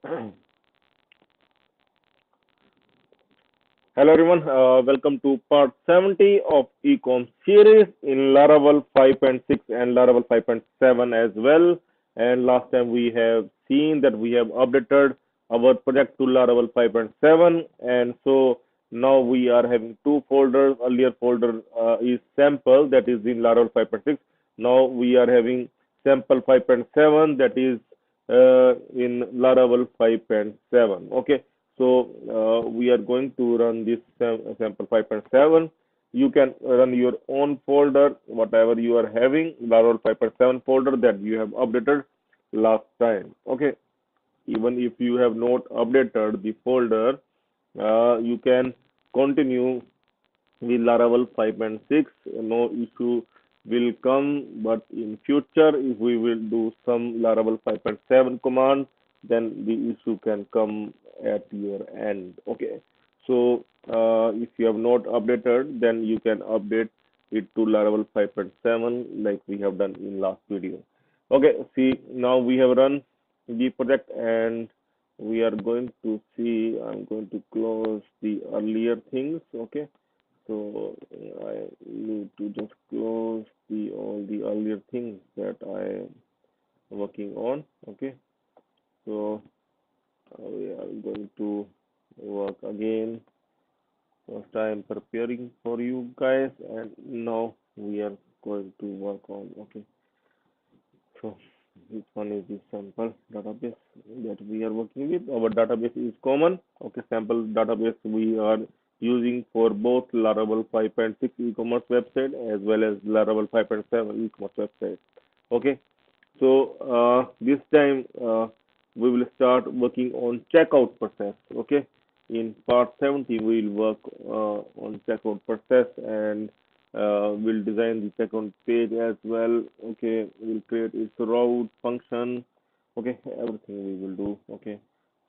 Hello everyone, welcome to part 70 of Ecom series in Laravel 5.6 and Laravel 5.7 as well. And last time we have seen that we have updated our project to Laravel 5.7, and so now we are having two folders. Earlier folder is sample, that is in Laravel 5.6. Now we are having sample 5.7, that is in Laravel 5.7. Okay, so we are going to run this sample 5.7. You can run your own folder, whatever you are having, Laravel 5.7 folder that you have updated last time. Okay, even if you have not updated the folder, you can continue with Laravel 5.6. No issue will come, but in future, if we will do some Laravel 5.7 command, then the issue can come at your end. Okay, so if you have not updated, then you can update it to Laravel 5.7 like we have done in last video. Okay, see, now we have run the project, and we are going to see. I'm going to close the earlier things. Okay, so I need to just close the all the earlier things that I am working on. Okay, so we are going to work again. First I am preparing for you guys, and now we are going to work on. Okay, so this one is the sample database that we are working with. Our database is common. Okay, sample database we are using for both Laravel 5.6 e-commerce website as well as Laravel 5.7 e-commerce website. Okay, so this time we will start working on checkout process. Okay, in part 70 we will work on checkout process, and we'll design the checkout page as well. Okay, we'll create its route function. Okay, everything we will do. Okay,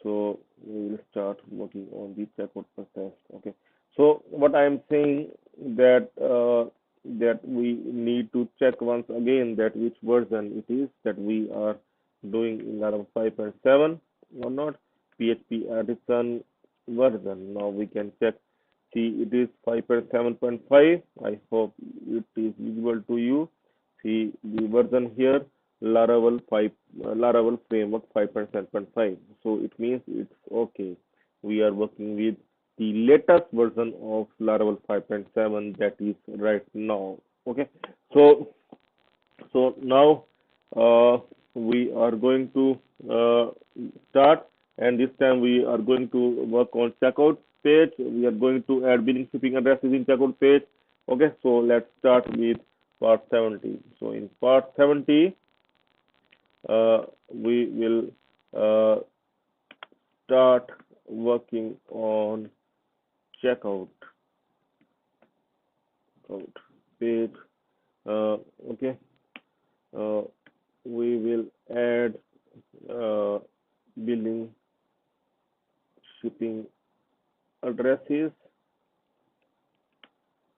so we will start working on the checkout process. Okay, so what I am saying that that we need to check once again that which version it is that we are doing in Laravel 5.7 or not. PHP Artisan version. Now we can check. See, it is 5.7.5. I hope it is visible to you. See the version here, Laravel 5, Laravel framework 5.7.5. So it means it's okay. We are working with the latest version of Laravel 5.7, that is right now. Okay, so now we are going to start, and this time we are going to work on checkout page. We are going to add billing shipping addresses in checkout page. Okay, so let's start with part 70. So in part 70, we will uh, start working on checkout page. Okay, uh, we will add uh, billing shipping addresses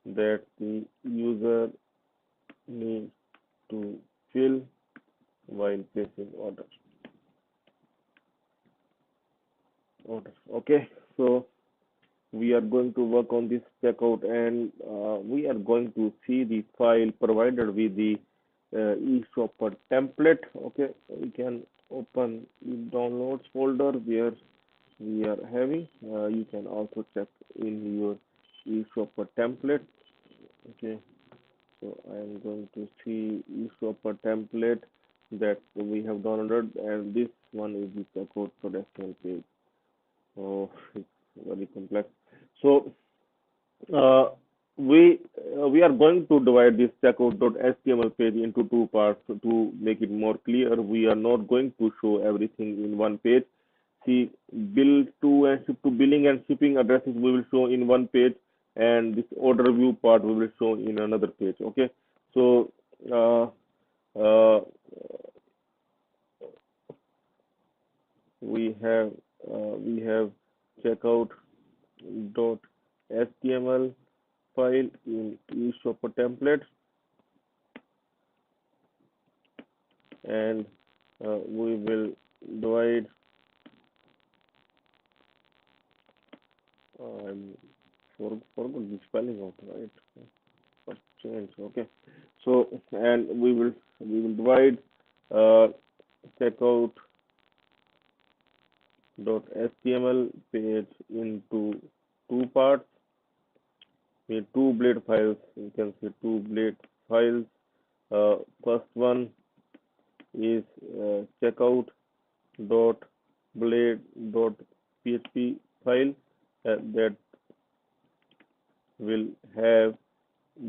that the user needs to fill while placing orders. Okay, so we are going to work on this checkout, and we are going to see the file provided with the eShopper template. Okay, we can open the downloads folder where we are having. You can also check in your eShopper template. Okay, so I am going to see eShopper template that we have downloaded, and this one is the checkout production page. So it's very complex. So uh, we are going to divide this checkout.html page into two parts to make it more clear. We are not going to show everything in one page. See, bill to and ship to billing and shipping addresses we will show in one page, and this order view part we will show in another page. Okay, so uh, uh, we have checkout.html file in eShopper template, and we will divide checkout.html page into two parts. We two blade files. You can see two blade files. First one is checkout.blade.php file that will have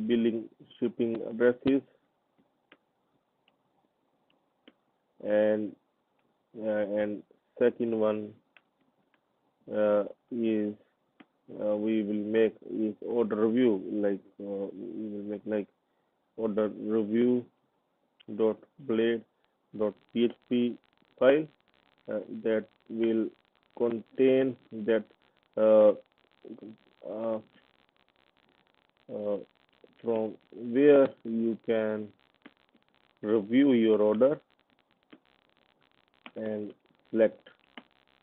billing shipping addresses, and second one is we will make is order review, like we will make like order review dot blade dot php file that will contain that uh, uh, uh, from where you can review your order and select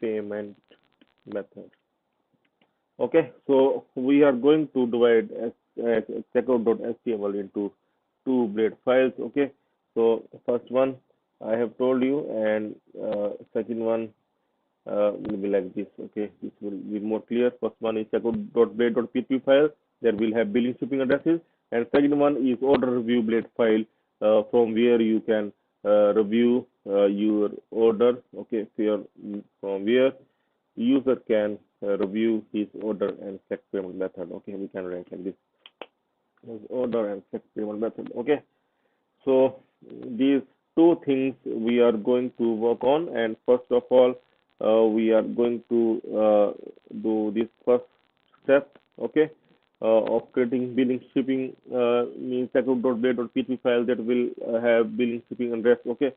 payment method. Okay, so we are going to divide checkout.html into two blade files. Okay, so first one I have told you, and second one will be like this. Okay, this will be more clear. First one is checkout.blade.php file that will have billing shipping addresses, and second one is order review blade file from where you can review your order. Okay, from where user can review his order and select payment method. Okay, we can write like this: order and select payment method. Okay, so these two things we are going to work on, and first of all, we are going to do this first step. Okay, of creating billing shipping means checkout.blade.php file that will have billing shipping address. Okay,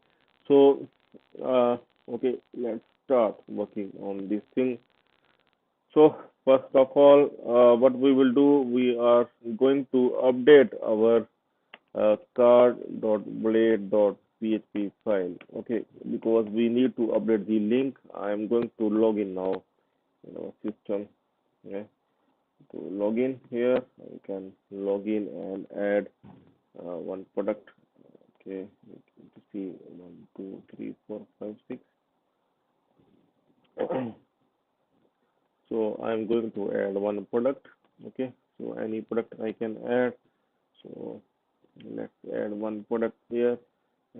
so okay, let's start working on this thing. So first of all, what we will do, we are going to update our cart.blade.php file. Okay, because we need to update the link. I am going to log in now in our system. Okay, to log in here, I can log in and add one product. Okay, to see 1, 2, 3, 4, 5, 6. So I'm going to add one product. Okay, so any product I can add. So let's add one product here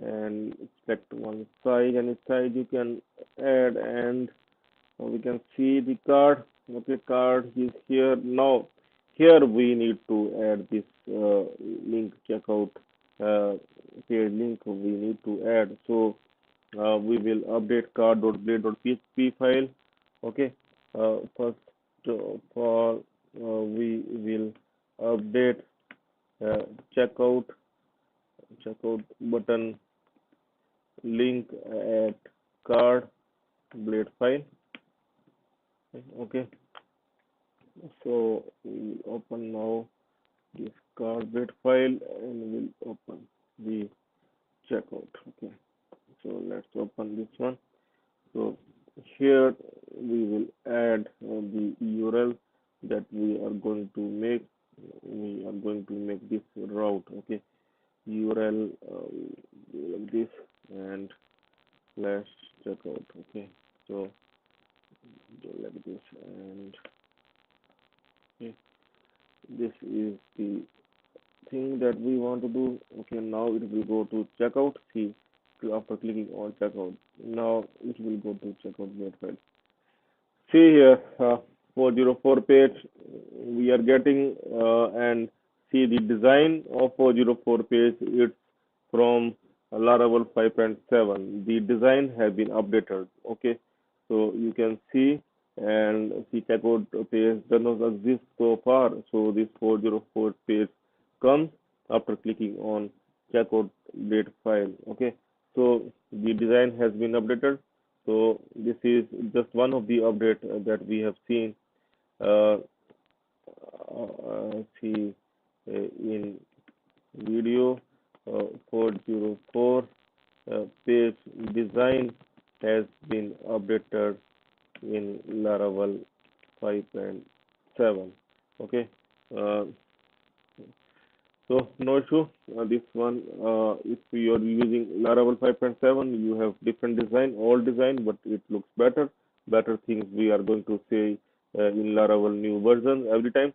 and select one size. Any size you can add, and we can see the card. Okay, card is here. Now here we need to add this link checkout page link we need to add. So we will update card.blade.php file. Okay, first of all, we will update uh, checkout checkout button link at card blade file. Okay, so we will open now this card blade file and we'll open the checkout. Okay, so let's open this one. So here we will add the URL that we are going to make. We are going to make this route. Okay, URL like this and slash checkout. Okay, so do like this, and okay, this is the thing that we want to do. Okay, now it will go to checkout. See, after clicking on checkout, now it will go to checkout blade file. See here, 404 page we are getting, and see the design of 404 page. It's from Laravel 5.7. The design has been updated. Okay, so you can see, and see checkout page does not exist so far. So this 404 page comes after clicking on checkout date file. Okay, so the design has been updated. So this is just one of the update that we have seen. Uh, See in video, 404 page design has been updated in Laravel 5.7. Okay, uh, so no issue. this one, if you are using Laravel 5.7, you have different design, old design, but it looks better. Better things we are going to say in Laravel new version every time.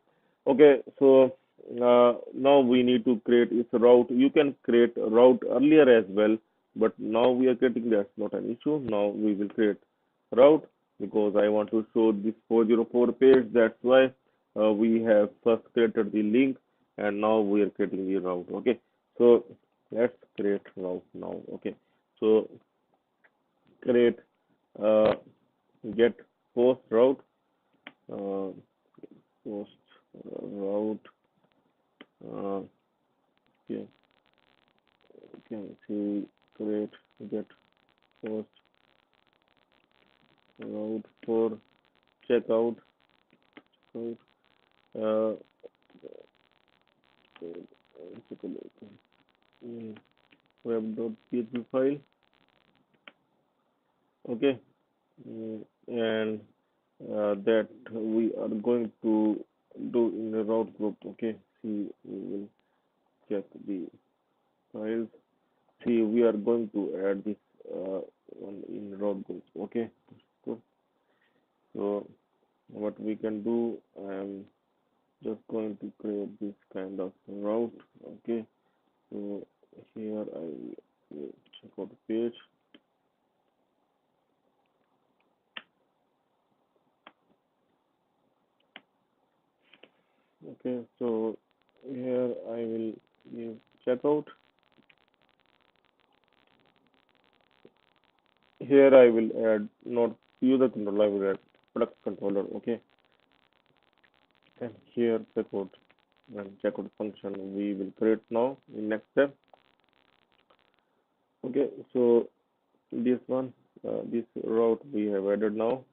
Okay, so now we need to create this route. You can create a route earlier as well, but now we are creating, that's not an issue. Now we will create route because I want to show this 404 page. That's why we have first created the link and now we are creating the route. Okay, so let's create route now. Okay, so create uh, get post route, uh, post route. Uh, okay, okay, see, create get post route for checkout. Route, uh, web.php file. Okay, and that we are going to do in the route group. Okay, see, we will check the files. See, we are going to add this one in route group. Okay, so what we can do, I'm just going to create this kind of route. Okay, so here I will check out the page. Okay, so here I will give checkout. Here I will add not user controller, I will add product controller. Okay, and here checkout and checkout function we will create now in next step. Okay, so this one, this route we have added now.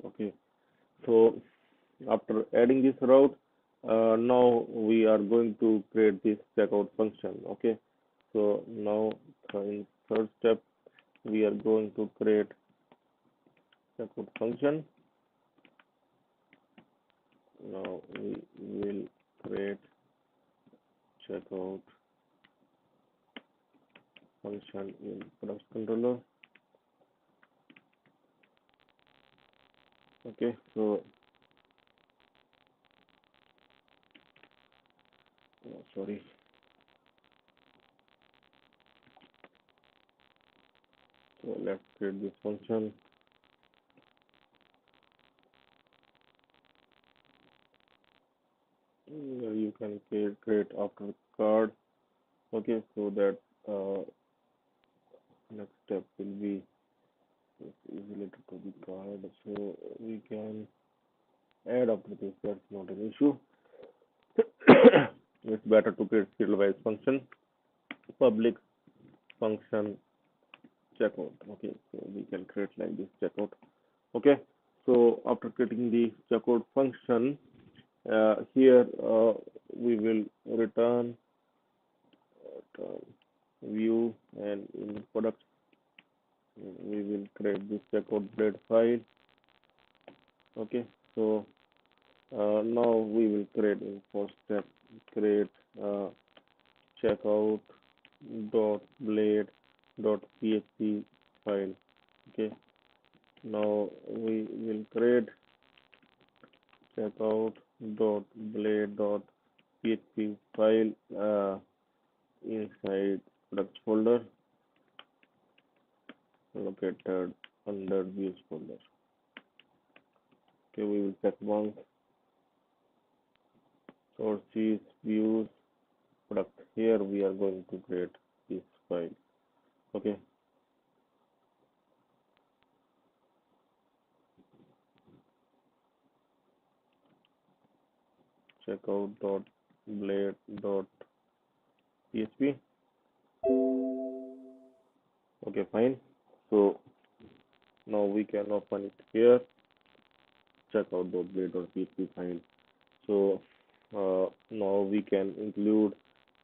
Okay, so after adding this route, now we are going to create this checkout function. Okay, so now in third step we are going to create checkout function. Now we will create checkout function in ProductsController. Okay, so sorry. So let's create this function. You can create after card. Okay, so that next step will be related to the card. So we can add after this. That's not an issue. It's better to create field-wise function. Public function checkout. Okay, so we can create like this checkout. Okay, so after creating the checkout function, here we will return view, and in products we will create this checkout blade file. Okay, so now we will create in first step create checkout dot blade dot php file. Okay, now we will create checkout dot blade dot php file inside products folder located under views folder. Okay, we will check once sources views product. Here we are going to create this file. Okay, checkout.blade.php. Okay, fine. So now we can open it here, checkout.blade.php file. So now we can include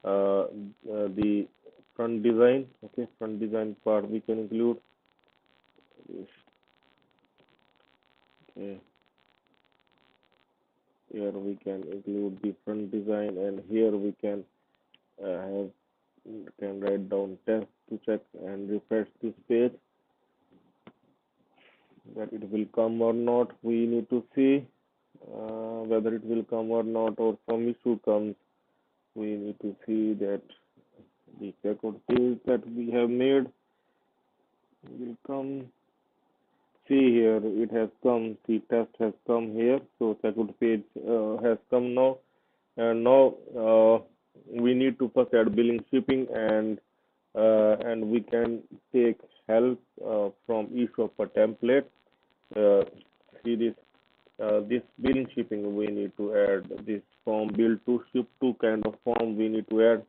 the front design. Okay, front design part we can include. Okay, Here we can include different design, and here we have can write down test to check and refresh this page that it will come or not. We need to see whether it will come or not, or some issue comes. We need to see that the checkout page that we have made will come. See here, it has come. The test has come here, so checkout page has come now. And now we need to first add billing shipping, and we can take help from eShopper template. Uh, See this billing shipping, we need to add this form build to ship to kind of form we need to add,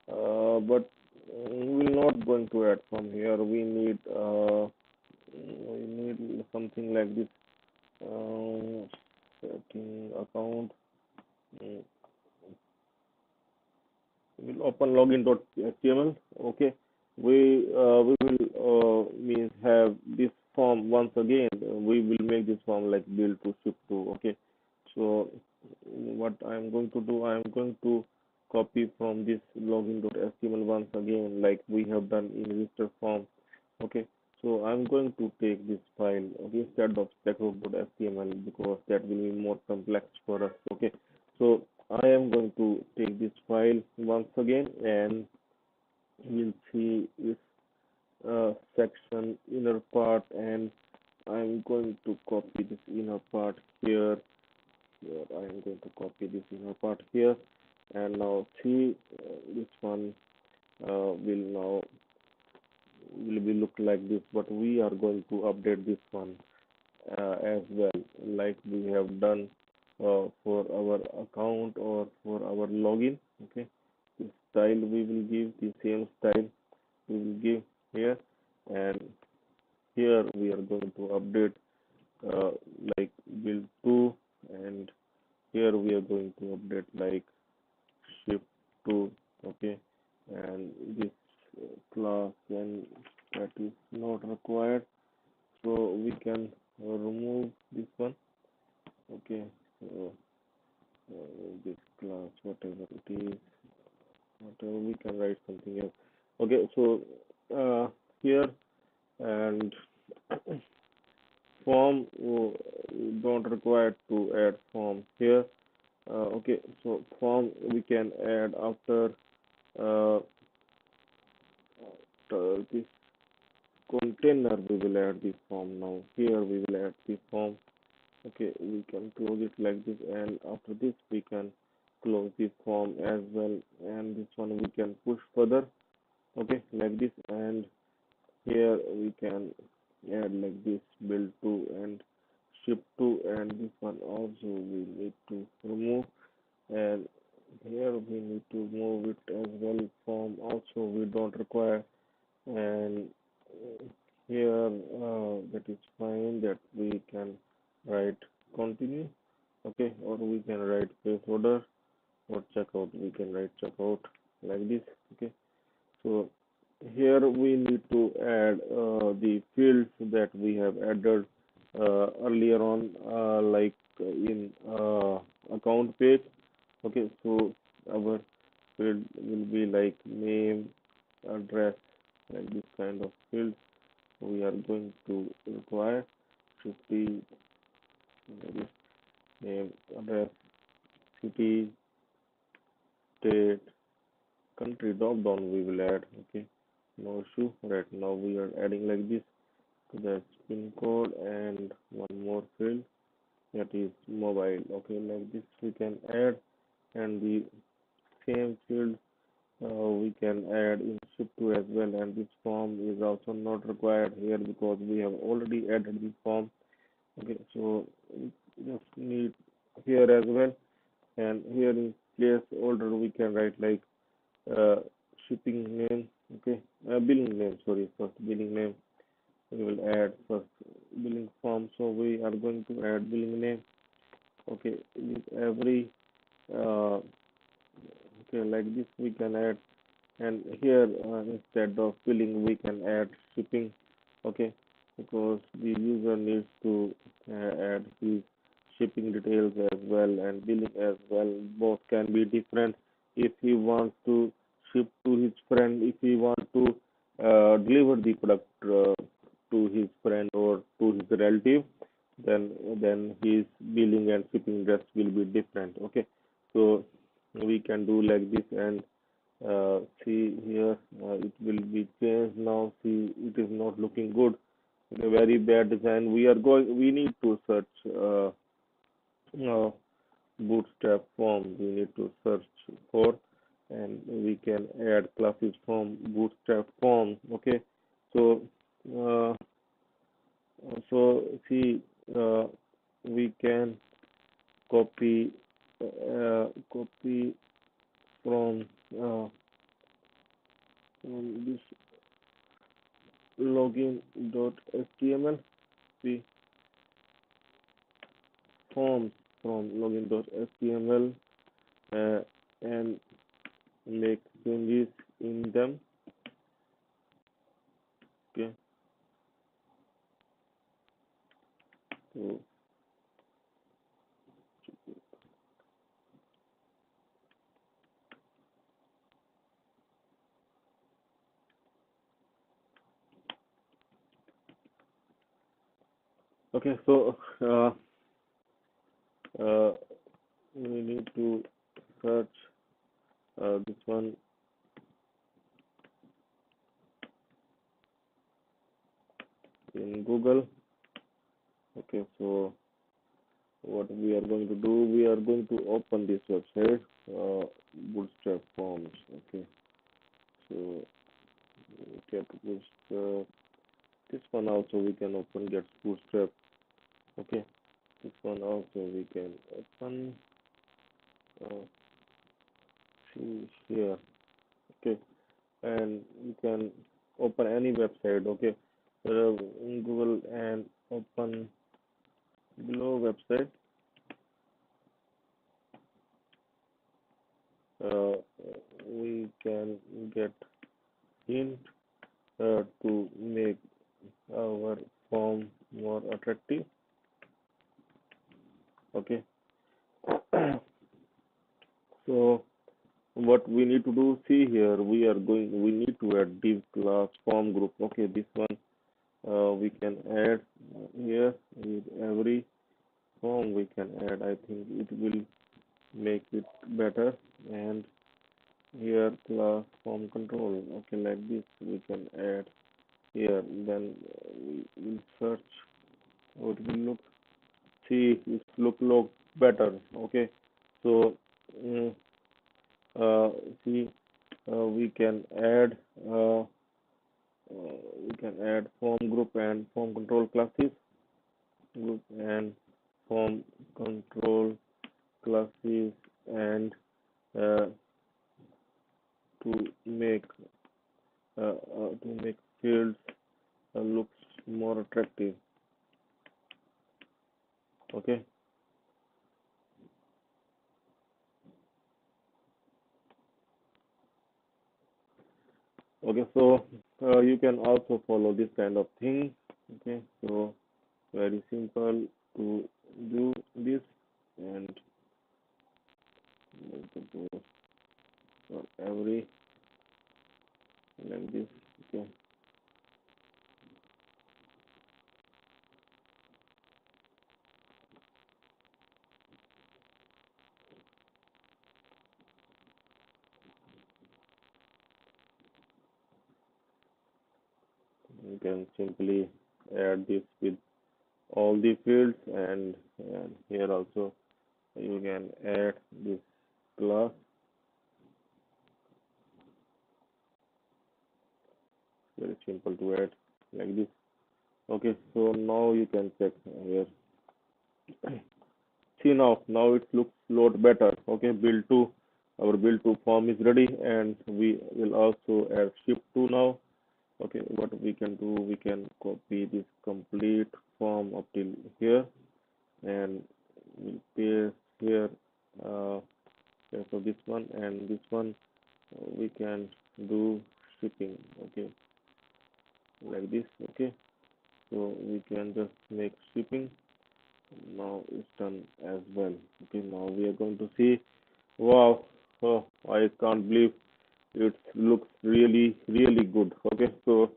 but we're not going to add from here. We need something like this. Setting account. Mm, we'll open login.html. Okay, we will means have this form once again. We will make this form like build to ship to. Okay, so what I'm going to do, I'm going to copy from this login.html once again, like we have done in register form. Okay, so I'm going to take this file, okay, instead of checkout.html, because that will be more complex for us. Okay, so I am going to take this file once again, and we'll see this section inner part, and I'm going to copy this inner part here. I am going to copy this inner part here, and now see this one will be look like this, but we are going to update this one as well, like we have done for our account or for our login. Okay, the style we will give the same style we will give here, and here we are going to update uh, like build to, and here we are going to update like shift to. Okay, and this class, and that is not required, so we can remove this one. Okay, so this class, whatever it is, whatever, we can write something else. Okay, so here, and form, you don't require to add form here. Okay, so form we can add after uh, this container. We will add the form now. Here we will add the form. Okay, we can close it like this, and after this we can close the form as well, and this one we can push further. Okay, like this, and here we can add like this build to and ship to, and this one also we need to remove, and here we need to move it as well. Form also we don't require, and here that is fine, that we can write continue. Okay, or we can write place order, or checkout, we can write checkout like this. Okay, so here we need to add the fields that we have added earlier on, like in account page. Okay, so our field will be like name, address, like this kind of field we are going to require. Should be this name, address, city, state, country. Drop down we will add. Okay, no issue. Right now we are adding like this. So that's pin code, and one more field, that is mobile. Okay, like this we can add, and the same field we can add in ship to as well, and this form is also not required here because we have already added the form. Okay, so we just need here as well, and here in place order we can write like uh, shipping name. Okay, billing name, sorry, first billing name we will add first billing form, so we are going to add billing name. Okay, with every uh, okay, like this we can add, and here instead of billing we can add shipping. Okay, because the user needs to add his shipping details as well and billing as well. Both can be different. If he wants to ship to his friend, if he wants to deliver the product to his friend or to his relative, then his billing and shipping address will be different. Okay, so we can do like this, and see here, it will be changed now. See, it is not looking good. A very bad design. We need to search uh, bootstrap form. We need to search for, and we can add classes from bootstrap form. Okay, so uh, see, uh, we can copy copy from this login.html. We forms from login.html and make changes in them. Okay, so okay, so uh, we need to search this one in Google. Okay, so what we are going to do, we are going to open this website, bootstrap forms. Okay, so get bootstrap. This one also we can open, get bootstrap. Okay, this one also we can open. Uh, see here. Okay, and you can open any website. Okay, in Google and open below website. uh, we can get hint to make our form more attractive. Okay, so what we need to do, see here, we need to add div class form group. Okay, this one we can add here. With every form we can add, I think it will make it better. And here class form control. Okay, like this we can add here. Then we will search how it will look. See, it look better. Okay, so mm, uh, see, we can add uh, form group and form control classes. Group and form control classes, and uh, to make fields looks more attractive. Okay, okay, so you can also follow this kind of thing. Okay, so very simple to do this, and for every like this. Okay, you can simply add this with all the fields, and here also you can add this class. Very simple to add like this. Okay, so now you can check here. See, now it looks lot better. Okay, build to our build to form is ready, and we will also add shift to now. Okay, what we can do, we can copy this complete form up till here, and we'll paste here. uh, okay, so this one and this one we can do shipping. Okay, like this. Okay, so we can just make shipping, Now it's done as well. Okay, now we are going to see. Wow, oh, I can't believe it looks really good. Okay, so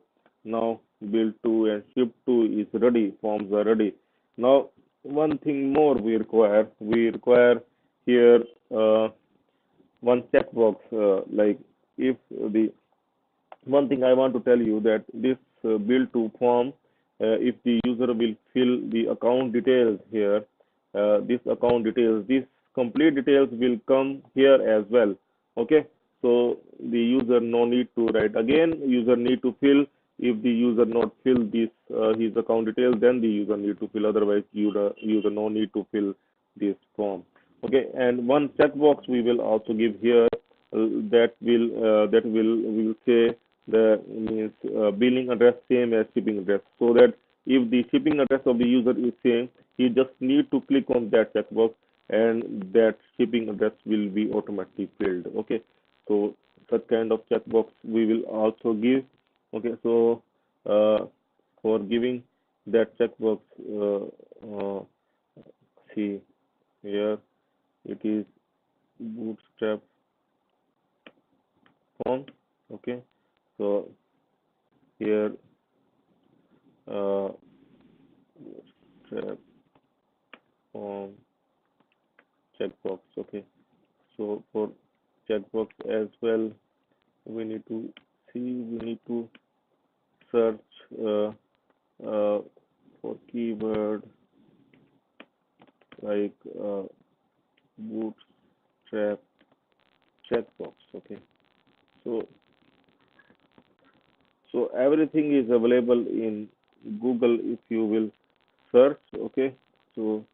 now build to and ship to is ready. Forms are ready. Now one thing more we require. We require here one checkbox. Like if the one thing I want to tell you that this build to form, if the user will fill the account details here, this complete details will come here as well. Okay, so the user no need to write again. User need to fill. If the user not fill this his account details, then the user need to fill. Otherwise, user no need to fill this form. Okay, and one checkbox we will also give here that will say the means billing address same as shipping address, so that if the shipping address of the user is same, he just need to click on that checkbox and that shipping address will be automatically filled. Okay, so such kind of checkbox we will also give. Okay, so for giving that checkbox, see here it is bootstrap form. Okay, so here bootstrap form checkbox. Okay, so for checkbox as well, we need to we need to search uh, uh, for keyword like bootstrap checkbox. Okay, so everything is available in Google if you will search. Okay, so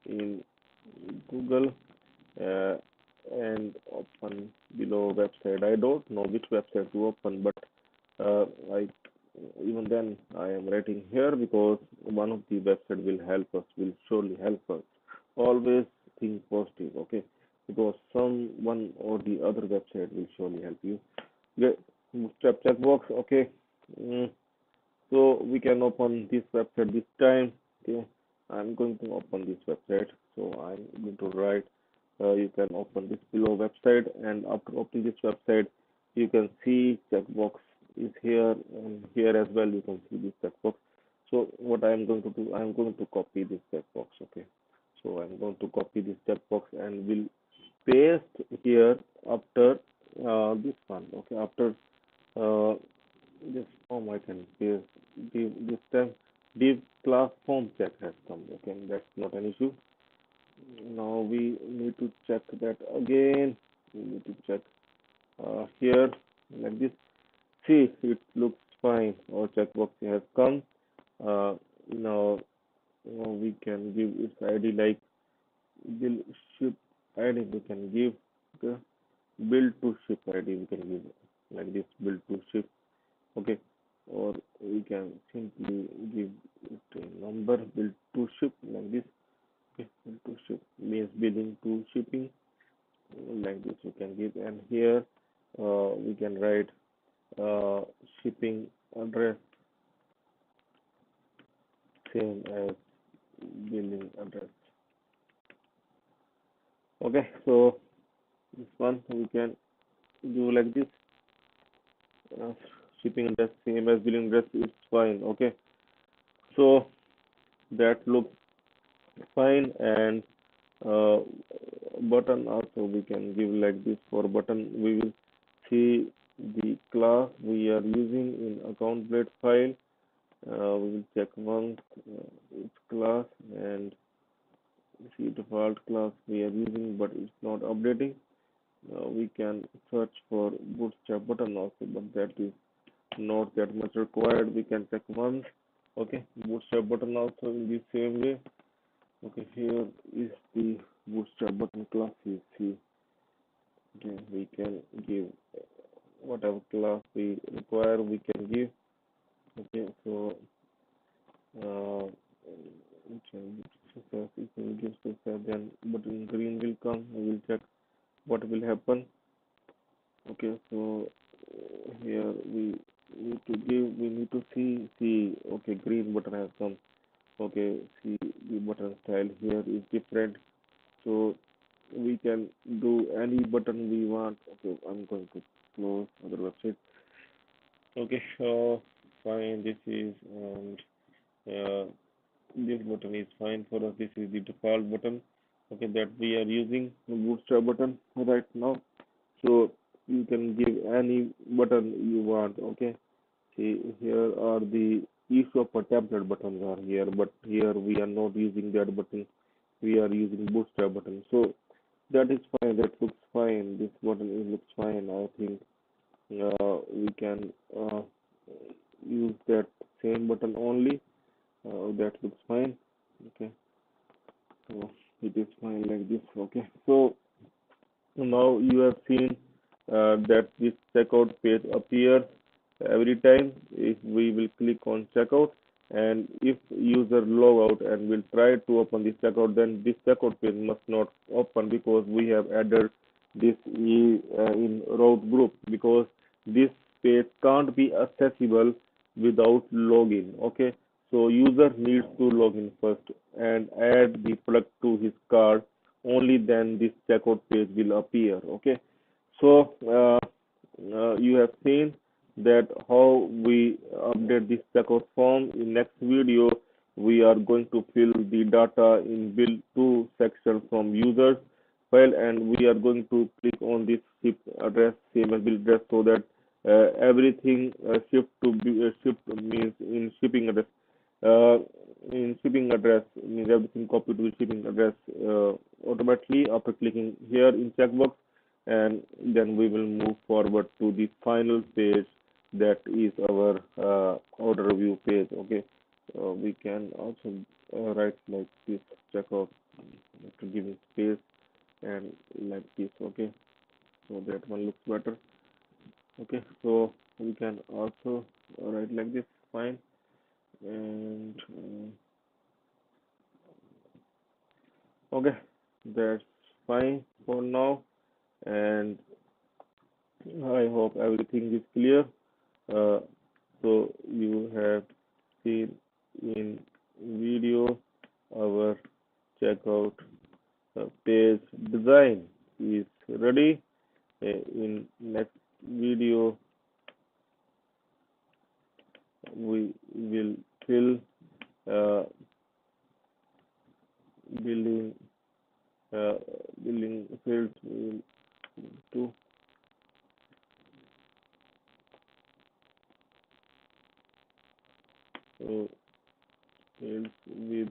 in Google uh, and open below website. I don't know which website to open, but I even then I am writing here because one of the website will help us, will surely help us. Always think positive, okay? Because some one or the other website will surely help you. Okay, bootstrap checkbox, okay. Mm, so we can open this website this time. Okay, I'm going to open this website. So I'm going to write. You can open this below website, and after opening this website, you can see checkbox is here, and here as well you can see this checkbox. So what I'm going to do, I'm going to copy this checkbox. Okay, so I'm going to copy this checkbox and will paste here after this one. Okay, after uh, this form I can paste. This time div class form check has come. Okay, that's not an issue. Now we need to check that again. We need to check here like this. See, it looks fine. Our checkbox has come. Uh, now, now we can give its ID like bill ship ID. We can give the bill to ship ID. We can give like this bill to ship. Okay, or we can simply give it a number bill to ship like this. Okay, bill to ship means billing to shipping like this we can give, and here we can write uh, shipping address same as billing address. Okay, so this one we can do like this. uh, Shipping address same as billing address is fine. Okay, so that looks fine, and uh, button also we can give like this. For button we will see the class we are using in account blade file. We will check once its class and see default class we are using, but it's not updating. We can search for bootstrap button also, but that is not that much required. We can check once. Okay, bootstrap button also in the same way. Okay, here is the bootstrap button class. You see, okay, we can give whatever class we require. We can give. Okay, so uh, if we give success, then button green will come. We will check what will happen. Okay, so here we need to see. Okay, green button has come. Okay, see the button style Okay, fine. This is uh, this button is fine for us. This is the default button. Okay, that we are using the Bootstrap button right now. So you can give any button you want. Okay. See, here are the each of our template buttons are here, but here we are not using that button. We are using Bootstrap button. So that is fine. That looks fine. This button looks fine. I think we can use that same button only. That looks fine. Okay. So it is fine like this. Okay. So now you have seen that this checkout page appears every time if we will click on checkout, and if user log out and will try to open this checkout, then this checkout page must not open because we have added this in route group, because this page can't be accessible without login. Okay, so user needs to log in first and add the product to his cart. Only then this checkout page will appear. Okay, so you have seen that how we update this checkout form. In next video we are going to fill the data in build to section from users file, and we are going to click on this ship address, same as build address, so that everything shift means uh, in shipping address means everything copied to the shipping address automatically after clicking here in checkbox, and then we will move forward to the final page, that is our order view page. Okay, we can also write like this checkout after giving space and like this. Okay, so that one looks better. Okay, so we can also write like this, fine. And okay, that's fine for now, and I hope everything is clear. Uh, so you have seen in video our checkout page design is ready. In next video, we will fill uh, building building fields to uh, fields with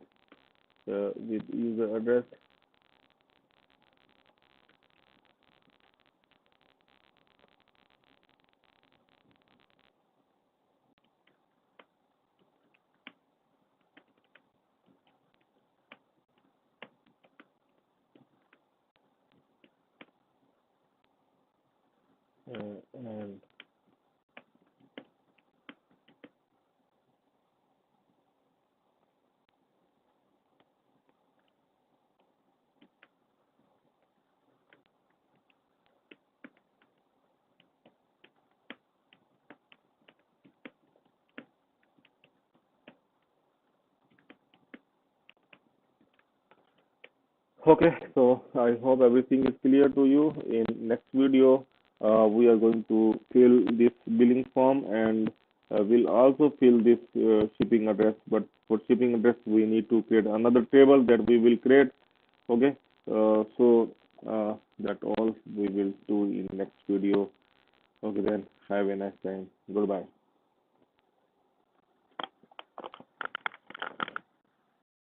user address and okay, so I hope everything is clear to you. In next video, we are going to fill this billing form, and we'll also fill this shipping address. But for shipping address, we need to create another table that we will create. Okay, so that all we will do in next video. Okay, then have a nice time. Goodbye.